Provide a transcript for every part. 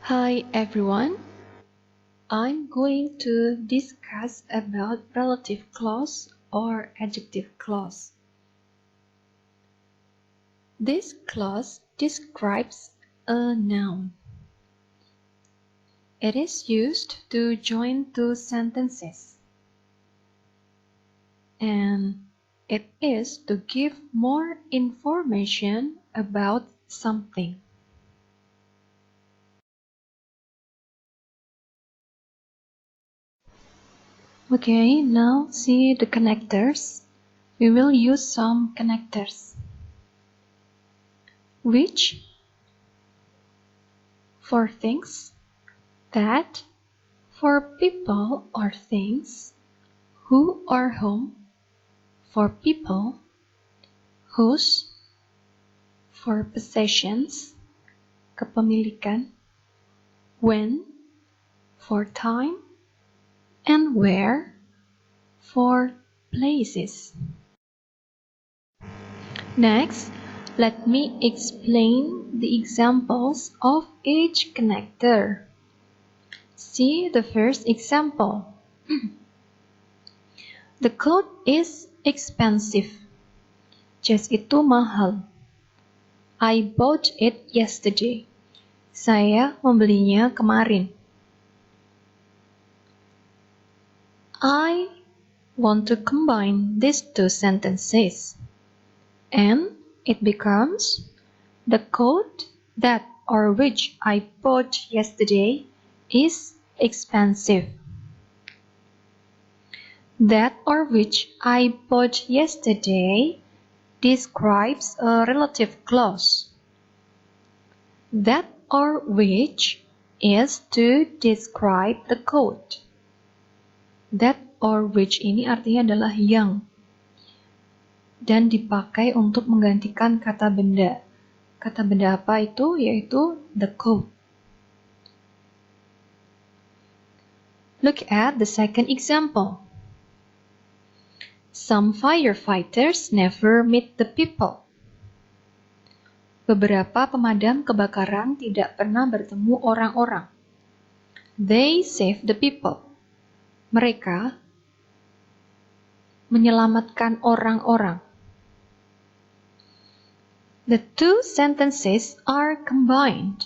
Hi everyone, I'm going to discuss about relative clause or adjective clause. This clause describes a noun. It is used to join two sentences, and it is to give more information about something. Okay, now see the connectors. We will use some connectors. Which for things, that for people or things, who or whom for people, whose for possessions, kepemilikan, when for time, and where for places. Next, let me explain the examples of each connector. See the first example. The coat is expensive. Jas itu mahal. I bought it yesterday. Saya membelinya kemarin. I want to combine these two sentences. And it becomes, the coat that or which I bought yesterday is expensive. That or which I bought yesterday describes a relative clause. That or which is to describe the coat. That or which ini artinya adalah yang dan dipakai untuk menggantikan kata benda. Kata benda apa itu? Yaitu the coat. Look at the second example. Some firefighters never meet the people. Beberapa pemadam kebakaran tidak pernah bertemu orang-orang. They save the people. Mereka menyelamatkan orang-orang. The two sentences are combined.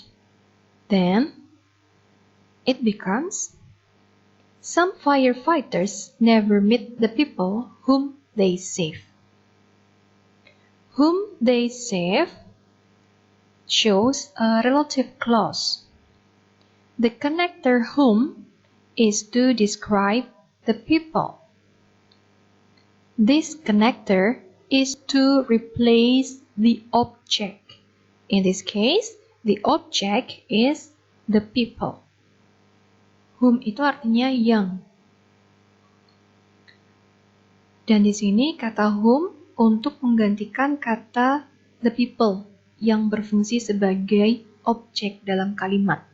Then, it becomes, some firefighters never meet the people whom they save. Whom they save shows a relative clause. The connector whom is to describe the people. This connector is to replace the object. In this case, the object is the people. Whom itu artinya yang. Dan di sini kata whom untuk menggantikan kata the people yang berfungsi sebagai objek dalam kalimat.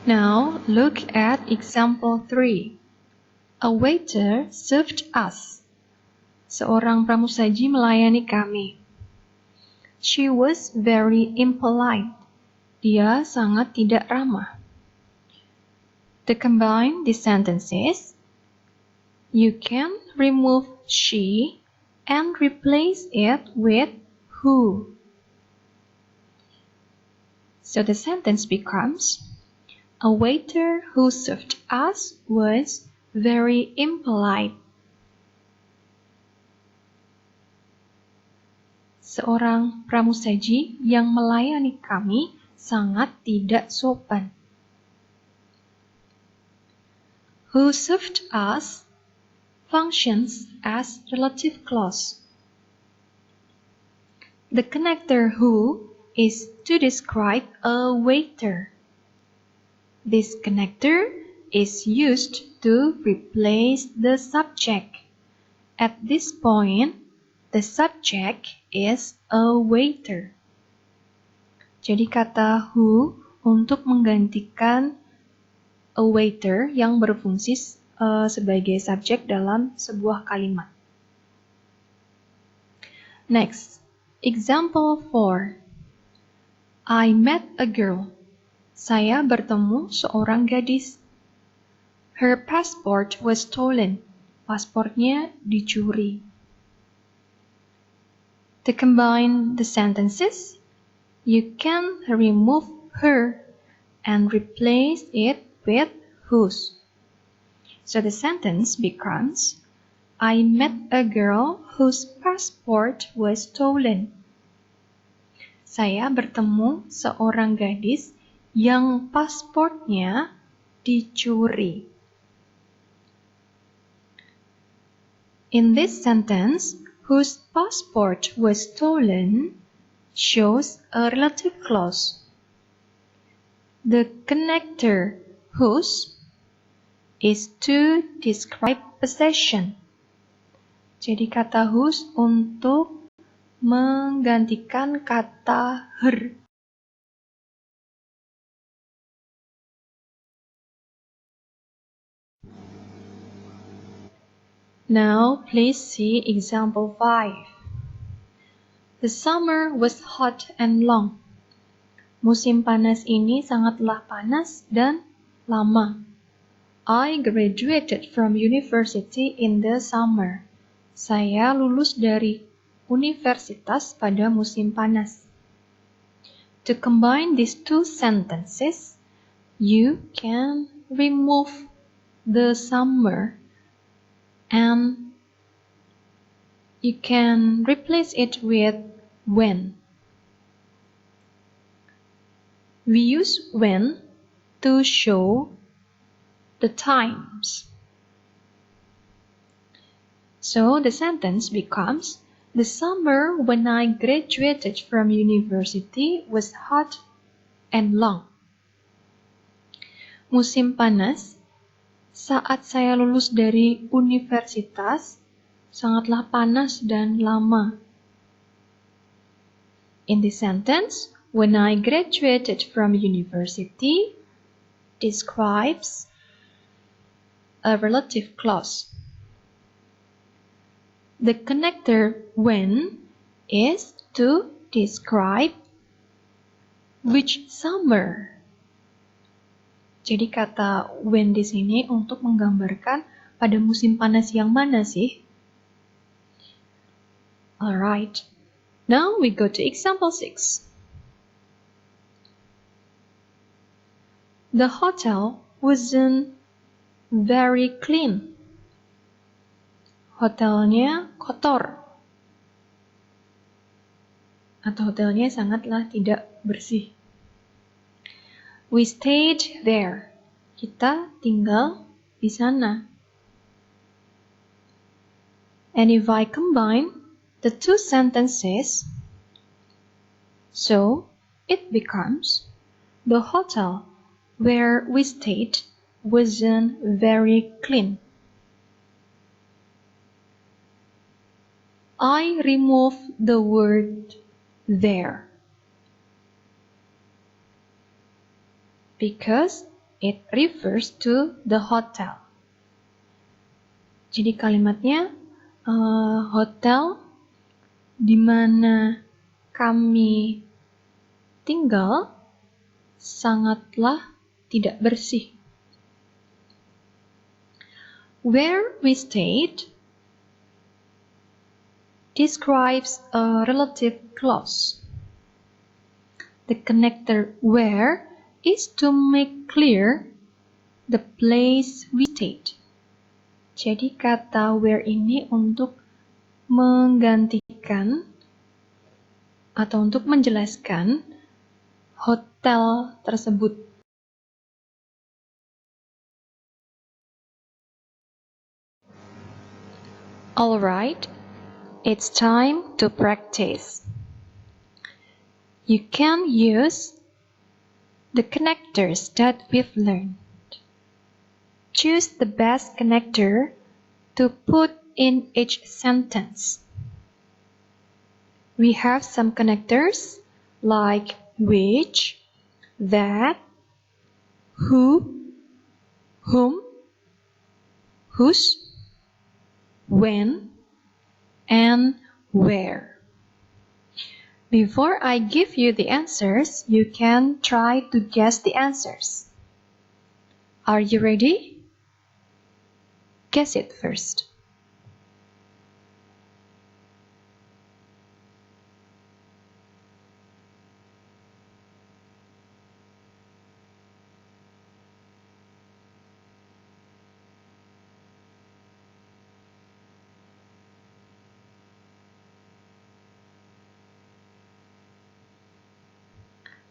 Now, look at example 3. A waiter served us. Seorang pramusaji melayani kami. She was very impolite. Dia sangat tidak ramah. To combine these sentences, you can remove she and replace it with who. So the sentence becomes, a waiter who served us was very impolite. Seorang pramusaji yang melayani kami sangat tidak sopan. Who served us functions as relative clause. The connector who is to describe a waiter. This connector is used to replace the subject. At this point, the subject is a waiter. Jadi kata who untuk menggantikan a waiter yang berfungsi sebagai subjek dalam sebuah kalimat. Next, example 4. I met a girl. Saya bertemu seorang gadis. Her passport was stolen. Paspornya dicuri. To combine the sentences, you can remove her and replace it with whose. So the sentence becomes, I met a girl whose passport was stolen. Saya bertemu seorang gadis yang paspornya dicuri. In this sentence, whose passport was stolen shows a relative clause. The connector whose is to describe possession. Jadi kata whose untuk menggantikan kata her. Now please see example 5. The summer was hot and long. Musim panas ini sangatlah panas dan lama. I graduated from university in the summer. Saya lulus dari universitas pada musim panas. To combine these two sentences, you can remove the summer and you can replace it with when. We use when to show the times. So the sentence becomes, the summer when I graduated from university was hot and long. Musim panas saat saya lulus dari universitas sangatlah panas dan lama. In this sentence, when I graduated from university describes a relative clause. The connector when is to describe which summer. Jadi kata when di sini untuk menggambarkan pada musim panas yang mana sih? Alright. Now we go to example 6. The hotel wasn't very clean. Hotelnya kotor. Atau hotelnya sangatlah tidak bersih. We stayed there. Kita tinggal di sana. And if I combine the two sentences, so it becomes, the hotel where we stayed wasn't very clean. I remove the word there because it refers to the hotel. Jadi kalimatnya hotel di mana kami tinggal sangatlah tidak bersih. Where we stayed describes a relative clause. The connector where is to make clear the place we stayed. Jadi kata where ini untuk menggantikan atau untuk menjelaskan hotel tersebut. Alright, it's time to practice. You can use the connectors that we've learned. Choose the best connector to put in each sentence. We have some connectors like which, that, who, whom, whose, when, and where. Before I give you the answers, you can try to guess the answers. Are you ready? Guess it first.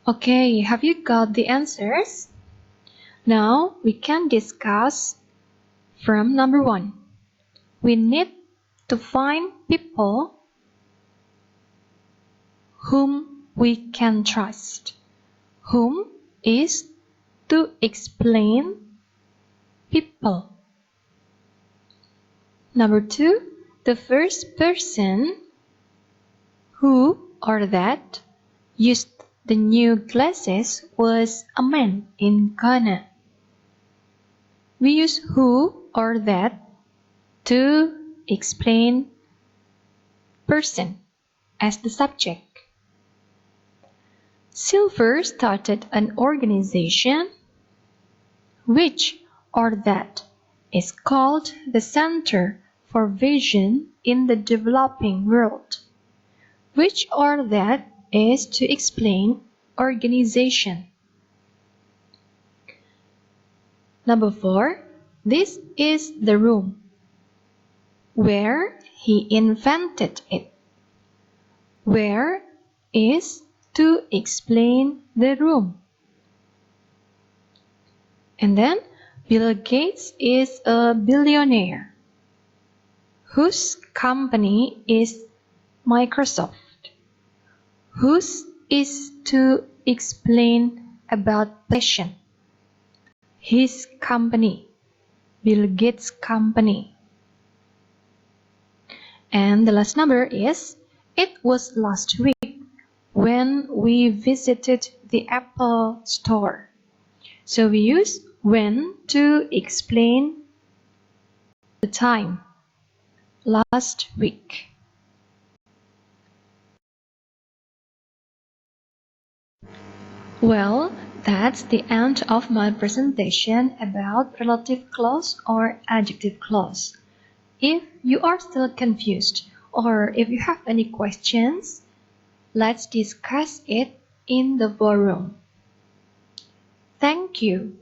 Okay, have you got the answers? Now we can discuss from number 1. We need to find people whom we can trust. Whom is to explain people. Number 2, the first person who or that used the new glasses was a man in Ghana. We use who or that to explain person as the subject. Silver started an organization which or that is called the Center for Vision in the Developing World. Which or that is to explain organization. Number 4, this is the room where he invented it. Where is to explain the room. And then Bill Gates is a billionaire whose company is Microsoft. Whose is to explain about passion. His company, Bill Gates' company. And the last number is, it was last week when we visited the Apple store. So we use when to explain the time. Last week. Well, that's the end of my presentation about relative clause or adjective clause. If you are still confused or if you have any questions, let's discuss it in the forum. Thank you.